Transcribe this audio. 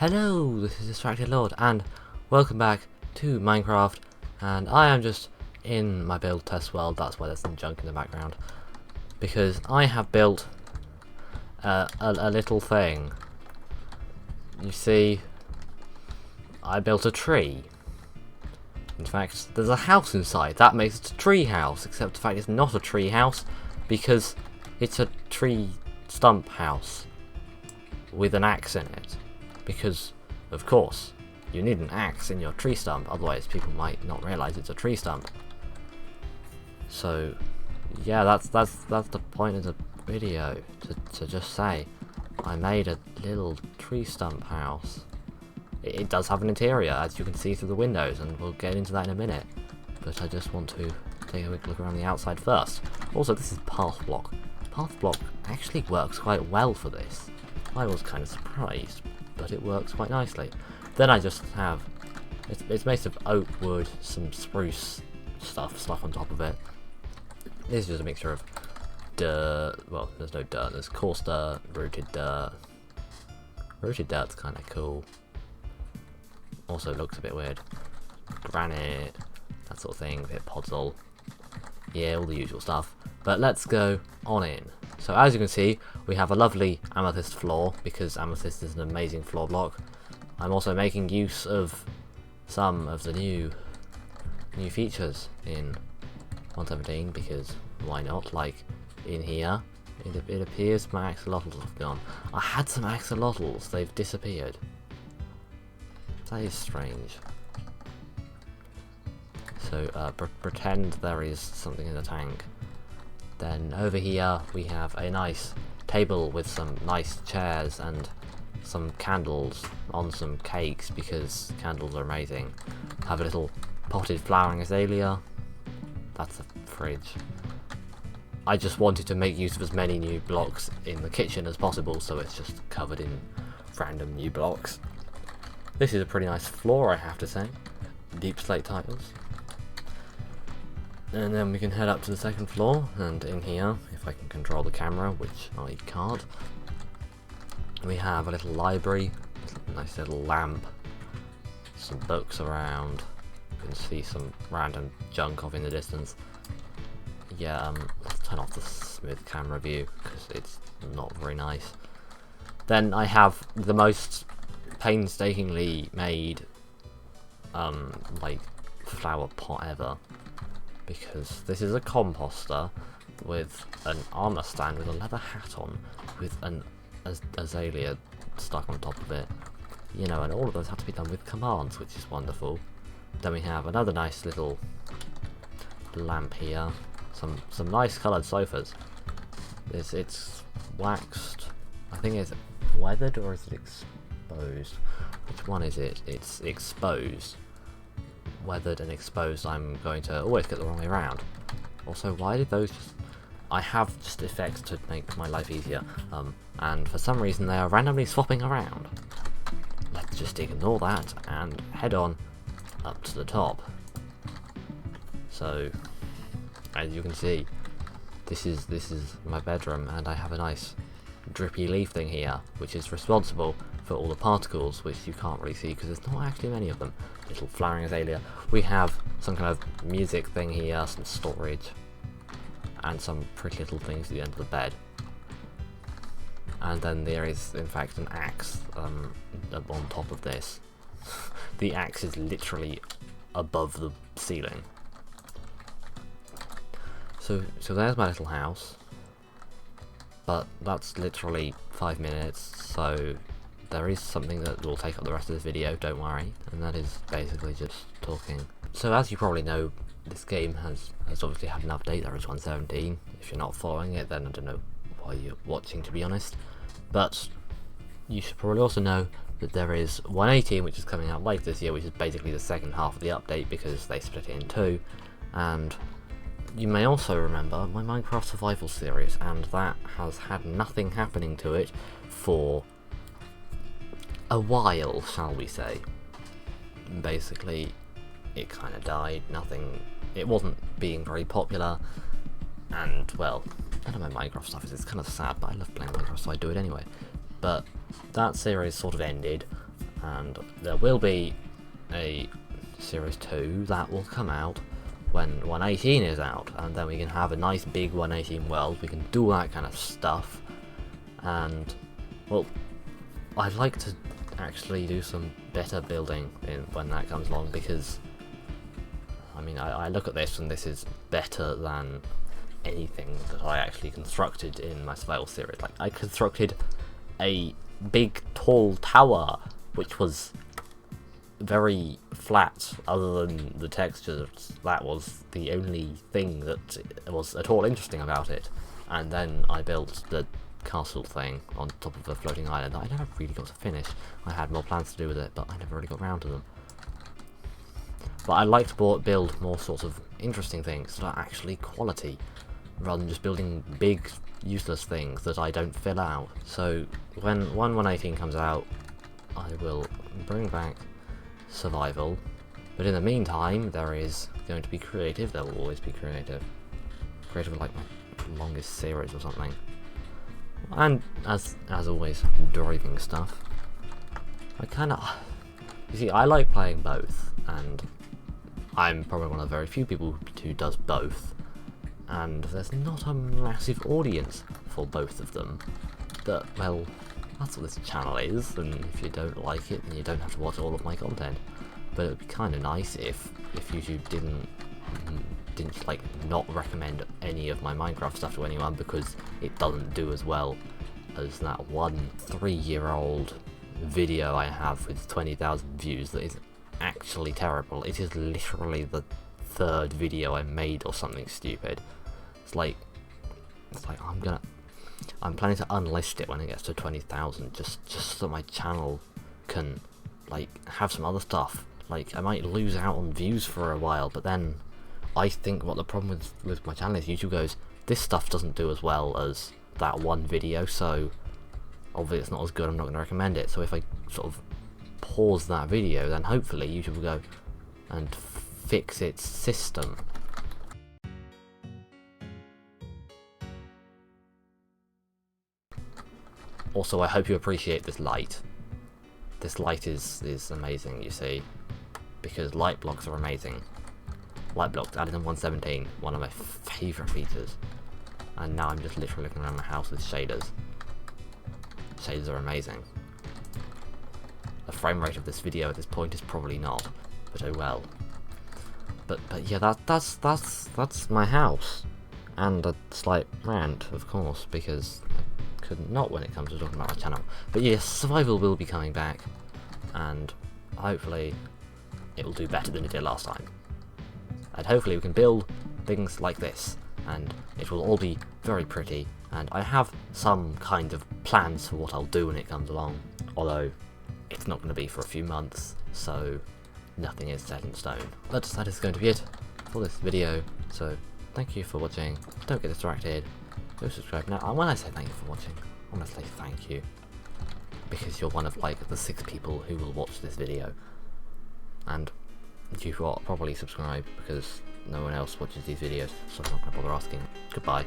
Hello, this is Distracted Lord, and welcome back to Minecraft. And I am just in my build test world. That's why there's some junk in the background, because I have built a little thing. You see, I built a tree. In fact, there's a house inside. That makes it a tree house, except the fact it's not a tree house because it's a tree stump house with an axe in it. Because, of course, you need an axe in your tree stump, otherwise people might not realise it's a tree stump. So, yeah, that's the point of the video, to just say, I made a little tree stump house. It does have an interior, as you can see through the windows, and we'll get into that in a minute. But I just want to take a quick look around the outside first. Also, this is path block. Path block actually works quite well for this. I was kind of surprised, but it works quite nicely. Then I just have, it's made of oak wood, some spruce stuff on top of it. This is just a mixture of dirt, well, there's no dirt, there's coarse dirt, rooted dirt. Rooted dirt's kind of cool. Also looks a bit weird. Granite, that sort of thing, a bit of podzol. Yeah, all the usual stuff. But let's go on in. So as you can see, we have a lovely amethyst floor, because amethyst is an amazing floor block. I'm also making use of some of the new features in 1.17, because why not? Like in here, it appears my axolotls have gone. I had some axolotls, they've disappeared. That is strange. So pretend there is something in the tank. Then over here we have a nice table with some nice chairs and some candles on some cakes, because candles are amazing. Have a little potted flowering azalea. That's a fridge. I just wanted to make use of as many new blocks in the kitchen as possible, so it's just covered in random new blocks. This is a pretty nice floor, I have to say. Deep slate tiles. And then we can head up to the second floor, and in here, if I can control the camera, which I can't, we have a little library, a nice little lamp, some books around, you can see some random junk off in the distance. Yeah, let's turn off the smooth camera view, because it's not very nice. Then I have the most painstakingly made, like, flower pot ever. Because this is a composter with an armor stand with a leather hat on, with an azalea stuck on top of it. You know, and all of those have to be done with commands, which is wonderful. Then we have another nice little lamp here. Some nice coloured sofas. It's waxed. I think it's weathered, or is it exposed? Which one is it? It's exposed. Weathered and exposed, I'm going to always get the wrong way around. Also, why did those just... I have just effects to make my life easier, and for some reason they are randomly swapping around. Let's just ignore that and head on up to the top. So, as you can see, this is my bedroom, and I have a nice drippy leaf thing here, which is responsible for all the particles, which you can't really see because there's not actually many of them. Little flowering azalea. We have some kind of music thing here, some storage, and some pretty little things at the end of the bed. And then there is, in fact, an axe on top of this. The axe is literally above the ceiling. So there's my little house. But that's literally 5 minutes, so there is something that will take up the rest of this video, don't worry, and that is basically just talking. So as you probably know, this game has obviously had an update. There is 1.17. If you're not following it, then I don't know why you're watching, to be honest. But you should probably also know that there is 1.18, which is coming out later this year, which is basically the second half of the update, because they split it in two. And you may also remember my Minecraft Survival series, and that has had nothing happening to it for a while, shall we say. Basically, it kind of died, it wasn't being very popular, and, well, none of my Minecraft stuff is, it's kind of sad, but I love playing Minecraft, so I do it anyway. But that series sort of ended, and there will be a Series 2 that will come out when 1.18 is out, and then we can have a nice big 1.18 world. We can do all that kind of stuff, and well, I'd like to actually do some better building when that comes along, because I mean, I look at this and this is better than anything that I actually constructed in my survival series. Like, I constructed a big tall tower which was very flat other than the textures. That was the only thing that was at all interesting about it. And then I built the castle thing on top of a floating island that I never really got to finish. I had more plans to do with it, but I never really got around to them. But I like to build more sort of interesting things that are actually quality, rather than just building big useless things that I don't fill out. So when 1.18 comes out, I will bring back survival, but in the meantime there is going to be creative. There will always be creative like my longest series or something, and as always, driving stuff. You see, I like playing both, and I'm probably one of the very few people who does both, and there's not a massive audience for both of them. But, well, that's what this channel is, and if you don't like it, then you don't have to watch all of my content. But it would be kind of nice if YouTube didn't like not recommend any of my Minecraft stuff to anyone, because it doesn't do as well as that one 3-year-old video I have with 20,000 views that is actually terrible. It is literally the 3rd video I made or something stupid. It's like I'm planning to unlist it when it gets to 20,000, just so my channel can like have some other stuff. Like, I might lose out on views for a while, but then I think what the problem with my channel is, YouTube goes, this stuff doesn't do as well as that one video, so obviously it's not as good, I'm not going to recommend it. So if I sort of pause that video, then hopefully YouTube will go and fix its system. Also, I hope you appreciate this light. This light is amazing, you see, because light blocks are amazing. Light blocks added in 1.17, one of my favourite features. And now I'm just literally looking around my house with shaders. Shaders are amazing. The frame rate of this video at this point is probably not, but oh well. But yeah, that's my house, and a slight rant, of course, because I could not when it comes to talking about my channel. But yes, survival will be coming back, and hopefully it will do better than it did last time. And hopefully we can build things like this, and it will all be very pretty, and I have some kind of plans for what I'll do when it comes along, although it's not going to be for a few months, so nothing is set in stone. But that is going to be it for this video, so thank you for watching. Don't get distracted, go subscribe now. And when I say thank you for watching, I want to say thank you, because you're one of like the 6 people who will watch this video, and you probably subscribe because no one else watches these videos, so I'm not going to bother asking. Goodbye.